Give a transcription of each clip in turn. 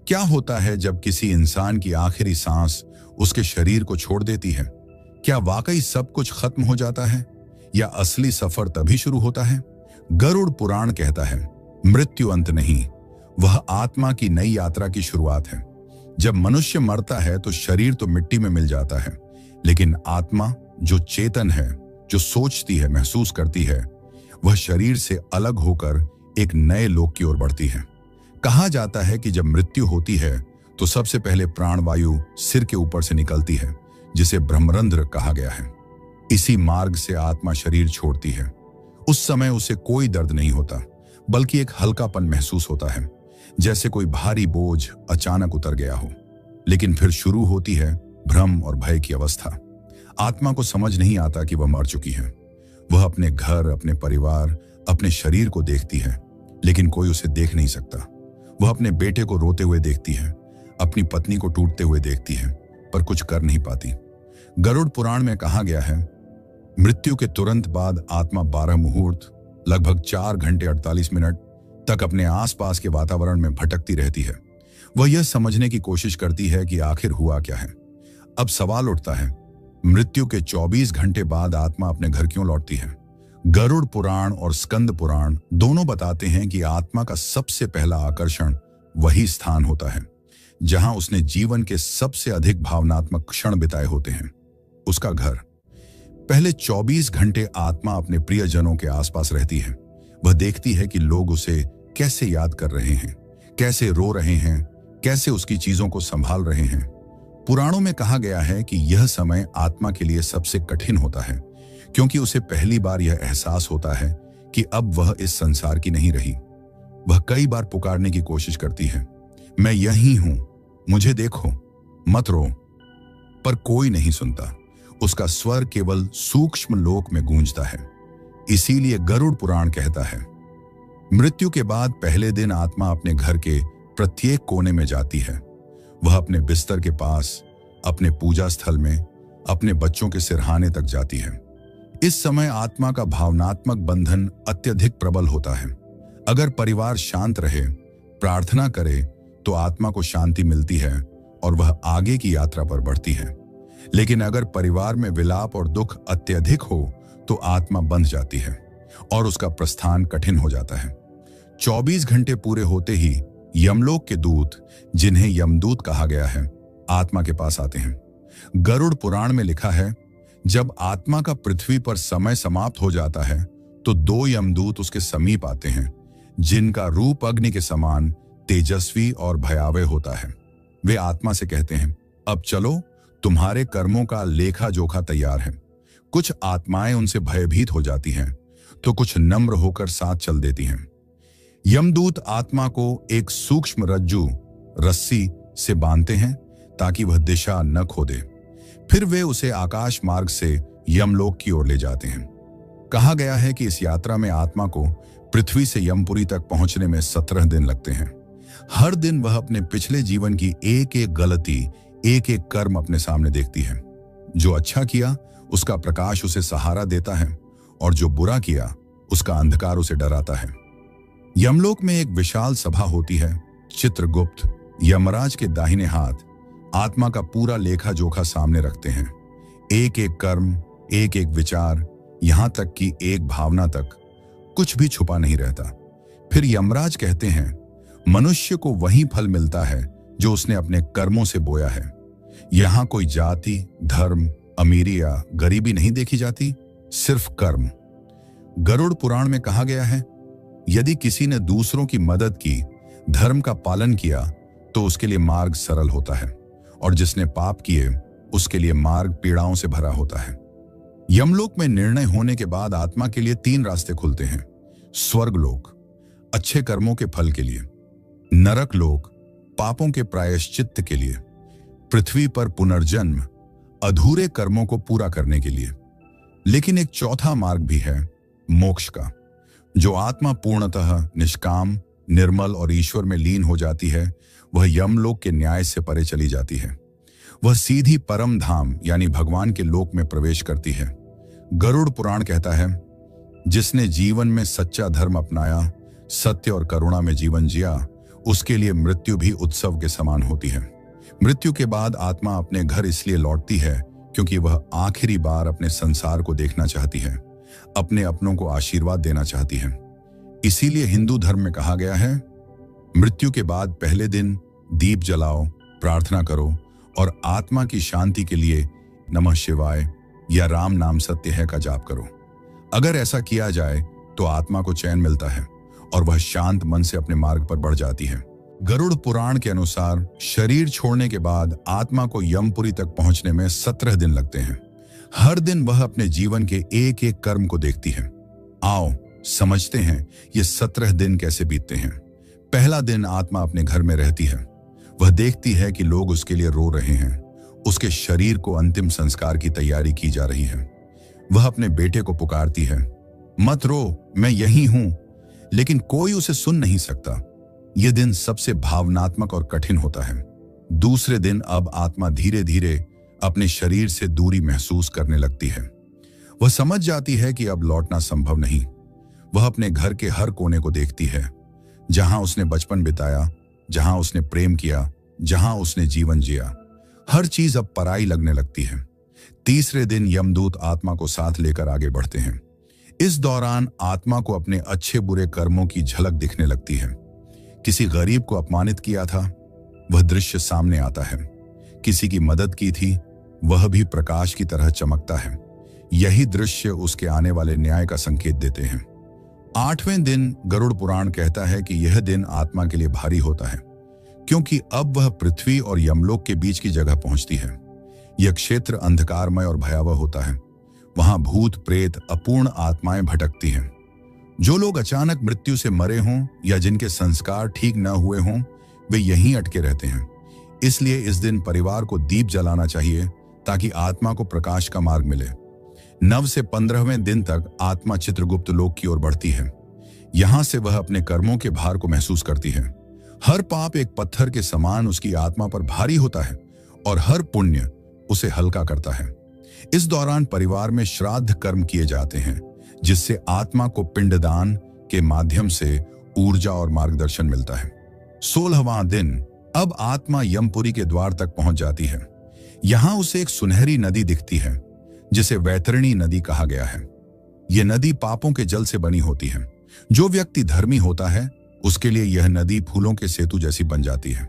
क्या होता है जब किसी इंसान की आखिरी सांस उसके शरीर को छोड़ देती है? क्या वाकई सब कुछ खत्म हो जाता है या असली सफर तभी शुरू होता है? गरुड़ पुराण कहता है, मृत्यु अंत नहीं, वह आत्मा की नई यात्रा की शुरुआत है। जब मनुष्य मरता है तो शरीर तो मिट्टी में मिल जाता है, लेकिन आत्मा जो चेतन है, जो सोचती है, महसूस करती है, वह शरीर से अलग होकर एक नए लोक की ओर बढ़ती है। कहा जाता है कि जब मृत्यु होती है तो सबसे पहले प्राणवायु सिर के ऊपर से निकलती है, जिसे ब्रह्मरंध्र कहा गया है। इसी मार्ग से आत्मा शरीर छोड़ती है। उस समय उसे कोई दर्द नहीं होता, बल्कि एक हल्कापन महसूस होता है, जैसे कोई भारी बोझ अचानक उतर गया हो। लेकिन फिर शुरू होती है भ्रम और भय की अवस्था। आत्मा को समझ नहीं आता कि वह मर चुकी है। वह अपने घर, अपने परिवार, अपने शरीर को देखती है, लेकिन कोई उसे देख नहीं सकता। वह अपने बेटे को रोते हुए देखती है, अपनी पत्नी को टूटते हुए देखती है, पर कुछ कर नहीं पाती। गरुड़ पुराण में कहा गया है, मृत्यु के तुरंत बाद आत्मा 12 मुहूर्त लगभग 4 घंटे 48 मिनट तक अपने आसपास के वातावरण में भटकती रहती है। वह यह समझने की कोशिश करती है कि आखिर हुआ क्या है। अब सवाल उठता है, मृत्यु के 24 घंटे बाद आत्मा अपने घर क्यों लौटती है? गरुड़ पुराण और स्कंद पुराण दोनों बताते हैं कि आत्मा का सबसे पहला आकर्षण वही स्थान होता है जहां उसने जीवन के सबसे अधिक भावनात्मक क्षण बिताए होते हैं, उसका घर। पहले 24 घंटे आत्मा अपने प्रियजनों के आसपास रहती है। वह देखती है कि लोग उसे कैसे याद कर रहे हैं, कैसे रो रहे हैं, कैसे उसकी चीजों को संभाल रहे हैं। पुराणों में कहा गया है कि यह समय आत्मा के लिए सबसे कठिन होता है, क्योंकि उसे पहली बार यह एहसास होता है कि अब वह इस संसार की नहीं रही। वह कई बार पुकारने की कोशिश करती है, मैं यही हूं, मुझे देखो, मत रो, पर कोई नहीं सुनता। उसका स्वर केवल सूक्ष्म लोक में गूंजता है। इसीलिए गरुड़ पुराण कहता है, मृत्यु के बाद पहले दिन आत्मा अपने घर के प्रत्येक कोने में जाती है। वह अपने बिस्तर के पास, अपने पूजा स्थल में, अपने बच्चों के सिरहाने तक जाती है। इस समय आत्मा का भावनात्मक बंधन अत्यधिक प्रबल होता है। अगर परिवार शांत रहे, प्रार्थना करे, तो आत्मा को शांति मिलती है और वह आगे की यात्रा पर बढ़ती है। लेकिन अगर परिवार में विलाप और दुख अत्यधिक हो तो आत्मा बंध जाती है और उसका प्रस्थान कठिन हो जाता है। 24 घंटे पूरे होते ही यमलोक के दूत, जिन्हें यमदूत कहा गया है, आत्मा के पास आते हैं। गरुड़ पुराण में लिखा है, जब आत्मा का पृथ्वी पर समय समाप्त हो जाता है तो 2 यमदूत उसके समीप आते हैं, जिनका रूप अग्नि के समान तेजस्वी और भयावह होता है। वे आत्मा से कहते हैं, अब चलो, तुम्हारे कर्मों का लेखा जोखा तैयार है। कुछ आत्माएं उनसे भयभीत हो जाती हैं, तो कुछ नम्र होकर साथ चल देती हैं। यमदूत आत्मा को एक सूक्ष्म रस्सी से बांधते हैं ताकि वह दिशा न खो दे। फिर वे उसे आकाश मार्ग से यमलोक की ओर ले जाते हैं। कहा गया है कि इस यात्रा में आत्मा को पृथ्वी से यमपुरी तक पहुंचने में 17 दिन लगते हैं। हर दिन वह अपने पिछले जीवन की एक एक गलती, एक एक कर्म अपने सामने देखती है। जो अच्छा किया उसका प्रकाश उसे सहारा देता है, और जो बुरा किया उसका अंधकार उसे डराता है। यमलोक में एक विशाल सभा होती है। चित्रगुप्त यमराज के दाहिने हाथ आत्मा का पूरा लेखा जोखा सामने रखते हैं। एक एक कर्म, एक एक विचार, यहां तक कि एक भावना तक, कुछ भी छुपा नहीं रहता। फिर यमराज कहते हैं, मनुष्य को वही फल मिलता है जो उसने अपने कर्मों से बोया है। यहां कोई जाति, धर्म, अमीरी या गरीबी नहीं देखी जाती, सिर्फ कर्म। गरुड़ पुराण में कहा गया है, यदि किसी ने दूसरों की मदद की, धर्म का पालन किया, तो उसके लिए मार्ग सरल होता है, और जिसने पाप किए उसके लिए मार्ग पीड़ाओं से भरा होता है। यमलोक में निर्णय होने के बाद आत्मा के लिए 3 रास्ते खुलते हैं। स्वर्गलोक अच्छे कर्मों के फल के लिए, नरक लोक पापों के प्रायश्चित्त के लिए, पृथ्वी पर पुनर्जन्म अधूरे कर्मों को पूरा करने के लिए। लेकिन एक चौथा मार्ग भी है, मोक्ष का। जो आत्मा पूर्णतः निष्काम, निर्मल और ईश्वर में लीन हो जाती है, वह यमलोक के न्याय से परे चली जाती है। वह सीधी परम धाम यानी भगवान के लोक में प्रवेश करती है। गरुड़ पुराण कहता है, जिसने जीवन में सच्चा धर्म अपनाया, सत्य और करुणा में जीवन जिया, उसके लिए मृत्यु भी उत्सव के समान होती है। मृत्यु के बाद आत्मा अपने घर इसलिए लौटती है क्योंकि वह आखिरी बार अपने संसार को देखना चाहती है, अपने अपनों को आशीर्वाद देना चाहती है। इसीलिए हिंदू धर्म में कहा गया है, मृत्यु के बाद पहले दिन दीप जलाओ, प्रार्थना करो और आत्मा की शांति के लिए नमः शिवाय या राम नाम सत्य है का जाप करो। अगर ऐसा किया जाए तो आत्मा को चैन मिलता है और वह शांत मन से अपने मार्ग पर बढ़ जाती है। गरुड़ पुराण के अनुसार शरीर छोड़ने के बाद आत्मा को यमपुरी तक पहुंचने में 17 दिन लगते हैं। हर दिन वह अपने जीवन के एक एक कर्म को देखती है। आओ समझते हैं ये 17 दिन कैसे बीतते हैं। पहला दिन आत्मा अपने घर में रहती है। वह देखती है कि लोग उसके लिए रो रहे हैं। उसके शरीर को अंतिम संस्कार की तैयारी की जा रही है। वह अपने बेटे को पुकारती है, मत रो, मैं यहीं हूं। लेकिन कोई उसे सुन नहीं सकता। यह दिन सबसे भावनात्मक और कठिन होता है। दूसरे दिन अब आत्मा धीरे धीरे अपने शरीर से दूरी महसूस करने लगती है। वह समझ जाती है कि अब लौटना संभव नहीं। वह अपने घर के हर कोने को देखती है, जहां उसने बचपन बिताया, जहां उसने प्रेम किया, जहां उसने जीवन जिया। हर चीज अब पराई लगने लगती है। तीसरे दिन यमदूत आत्मा को साथ लेकर आगे बढ़ते हैं। इस दौरान आत्मा को अपने अच्छे बुरे कर्मों की झलक दिखने लगती है। किसी गरीब को अपमानित किया था, वह दृश्य सामने आता है। किसी की मदद की थी, वह भी प्रकाश की तरह चमकता है। यही दृश्य उसके आने वाले न्याय का संकेत देते हैं। 8वें दिन गरुड़ पुराण कहता है कि यह दिन आत्मा के लिए भारी होता है, क्योंकि अब वह पृथ्वी और यमलोक के बीच की जगह पहुंचती है। यह क्षेत्र अंधकारमय और भयावह होता है। वहां भूत प्रेत अपूर्ण आत्माएं भटकती हैं। जो लोग अचानक मृत्यु से मरे हों या जिनके संस्कार ठीक न हुए हों, वे यहीं अटके रहते हैं। इसलिए इस दिन परिवार को दीप जलाना चाहिए ताकि आत्मा को प्रकाश का मार्ग मिले। 9 से 15वें दिन तक आत्मा चित्रगुप्त लोक की ओर बढ़ती है। यहां से वह अपने कर्मों के भार को महसूस करती है। हर पाप एक पत्थर के समान उसकी आत्मा पर भारी होता है और हर पुण्य उसे हल्का करता है। इस दौरान परिवार में श्राद्ध कर्म किए जाते हैं, जिससे आत्मा को पिंडदान के माध्यम से ऊर्जा और मार्गदर्शन मिलता है। 16वां दिन अब आत्मा यमपुरी के द्वार तक पहुंच जाती है। यहां उसे एक सुनहरी नदी दिखती है, जिसे वैतरणी नदी कहा गया है। यह नदी पापों के जल से बनी होती है। जो व्यक्ति धर्मी होता है उसके लिए यह नदी फूलों के सेतु जैसी बन जाती है,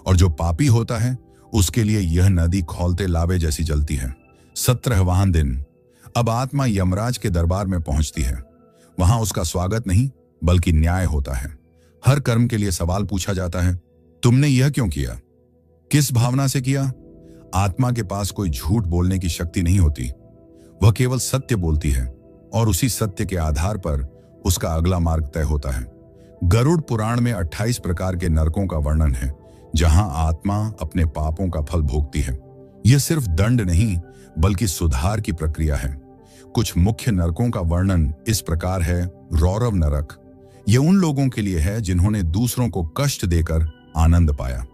और जो पापी होता है उसके लिए यह नदी खौलते लावे जैसी जलती है। 17वां दिन अब आत्मा यमराज के दरबार में पहुंचती है। वहां उसका स्वागत नहीं बल्कि न्याय होता है। हर कर्म के लिए सवाल पूछा जाता है, तुमने यह क्यों किया, किस भावना से किया। आत्मा के पास कोई झूठ बोलने की शक्ति नहीं होती। वह केवल सत्य बोलती है और उसी सत्य के आधार पर उसका अगला मार्ग तय होता है। गरुड़ पुराण में 28 प्रकार के नरकों का वर्णन है, जहां आत्मा अपने पापों का फल भोगती है। यह सिर्फ दंड नहीं बल्कि सुधार की प्रक्रिया है। कुछ मुख्य नरकों का वर्णन इस प्रकार है। रौरव नरक, यह उन लोगों के लिए है जिन्होंने दूसरों को कष्ट देकर आनंद पाया।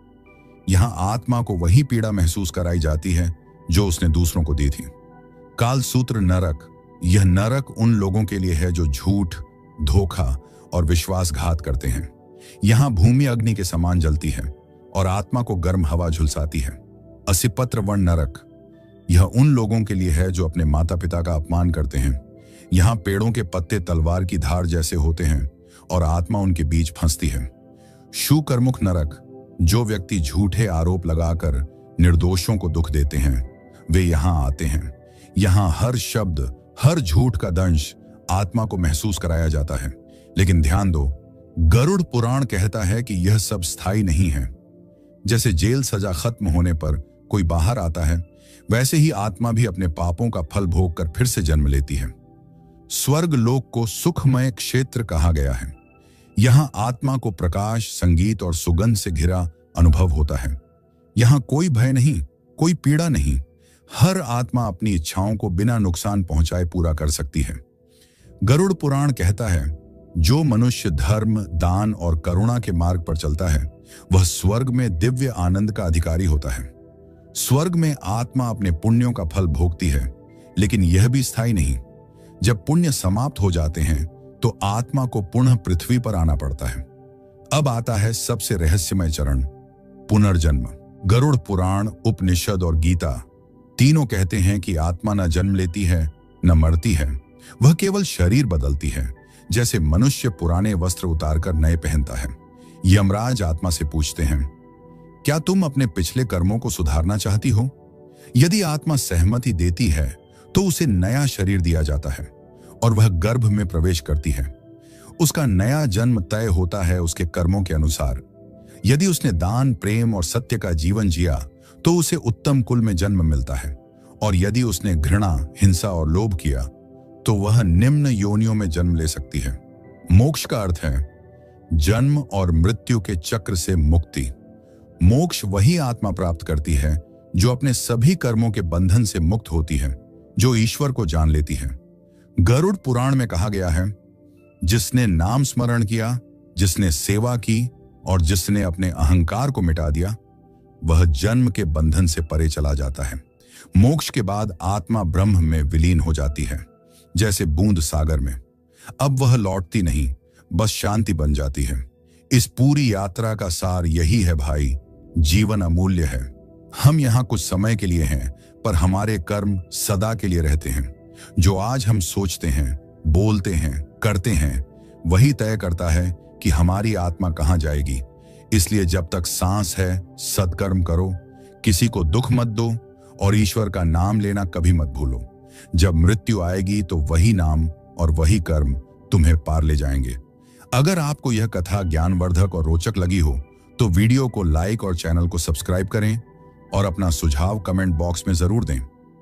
यहां आत्मा को वही पीड़ा महसूस कराई जाती है जो उसने दूसरों को दी थी। कालसूत्र नरक, यह नरक उन लोगों के लिए है जो झूठ, धोखा और विश्वासघात करते हैं। यहां भूमि अग्नि के समान जलती है और आत्मा को गर्म हवा झुलसाती है। असिपत्र वर्ण नरक, यह उन लोगों के लिए है जो अपने माता पिता का अपमान करते हैं। यहां पेड़ों के पत्ते तलवार की धार जैसे होते हैं और आत्मा उनके बीच फंसती है। शूकरमुख नरक, जो व्यक्ति झूठे आरोप लगाकर निर्दोषों को दुख देते हैं, वे यहां आते हैं। यहां हर शब्द, हर झूठ का दंश आत्मा को महसूस कराया जाता है। लेकिन ध्यान दो, गरुड़ पुराण कहता है कि यह सब स्थायी नहीं है। जैसे जेल सजा खत्म होने पर कोई बाहर आता है, वैसे ही आत्मा भी अपने पापों का फल भोग कर फिर से जन्म लेती है। स्वर्ग लोक को सुखमय क्षेत्र कहा गया है। यहां आत्मा को प्रकाश, संगीत और सुगंध से घिरा अनुभव होता है। यहां कोई भय नहीं, कोई पीड़ा नहीं। हर आत्मा अपनी इच्छाओं को बिना नुकसान पहुंचाए पूरा कर सकती है। गरुड़ पुराण कहता है, जो मनुष्य धर्म, दान और करुणा के मार्ग पर चलता है, वह स्वर्ग में दिव्य आनंद का अधिकारी होता है। स्वर्ग में आत्मा अपने पुण्यों का फल भोगती है, लेकिन यह भी स्थायी नहीं। जब पुण्य समाप्त हो जाते हैं तो आत्मा को पुनः पृथ्वी पर आना पड़ता है। अब आता है सबसे रहस्यमय चरण, पुनर्जन्म। गरुड़ पुराण, उपनिषद और गीता तीनों कहते हैं कि आत्मा न जन्म लेती है न मरती है, वह केवल शरीर बदलती है, जैसे मनुष्य पुराने वस्त्र उतारकर नए पहनता है। यमराज आत्मा से पूछते हैं, क्या तुम अपने पिछले कर्मों को सुधारना चाहती हो? यदि आत्मा सहमति देती है तो उसे नया शरीर दिया जाता है और वह गर्भ में प्रवेश करती है। उसका नया जन्म तय होता है उसके कर्मों के अनुसार। यदि उसने दान, प्रेम और सत्य का जीवन जिया तो उसे उत्तम कुल में जन्म मिलता है, और यदि उसने घृणा, हिंसा और लोभ किया तो वह निम्न योनियों में जन्म ले सकती है। मोक्ष का अर्थ है जन्म और मृत्यु के चक्र से मुक्ति। मोक्ष वही आत्मा प्राप्त करती है जो अपने सभी कर्मों के बंधन से मुक्त होती है, जो ईश्वर को जान लेती है। गरुड़ पुराण में कहा गया है, जिसने नाम स्मरण किया, जिसने सेवा की और जिसने अपने अहंकार को मिटा दिया, वह जन्म के बंधन से परे चला जाता है। मोक्ष के बाद आत्मा ब्रह्म में विलीन हो जाती है, जैसे बूंद सागर में। अब वह लौटती नहीं, बस शांति बन जाती है। इस पूरी यात्रा का सार यही है भाई, जीवन अमूल्य है। हम यहाँ कुछ समय के लिए हैं, पर हमारे कर्म सदा के लिए रहते हैं। जो आज हम सोचते हैं, बोलते हैं, करते हैं, वही तय करता है कि हमारी आत्मा कहाँ जाएगी। इसलिए जब तक सांस है, सत्कर्म करो, किसी को दुख मत दो और ईश्वर का नाम लेना कभी मत भूलो। जब मृत्यु आएगी तो वही नाम और वही कर्म तुम्हें पार ले जाएंगे। अगर आपको यह कथा ज्ञानवर्धक और रोचक लगी हो तो वीडियो को लाइक और चैनल को सब्सक्राइब करें और अपना सुझाव कमेंट बॉक्स में जरूर दें।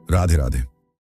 राधे राधे।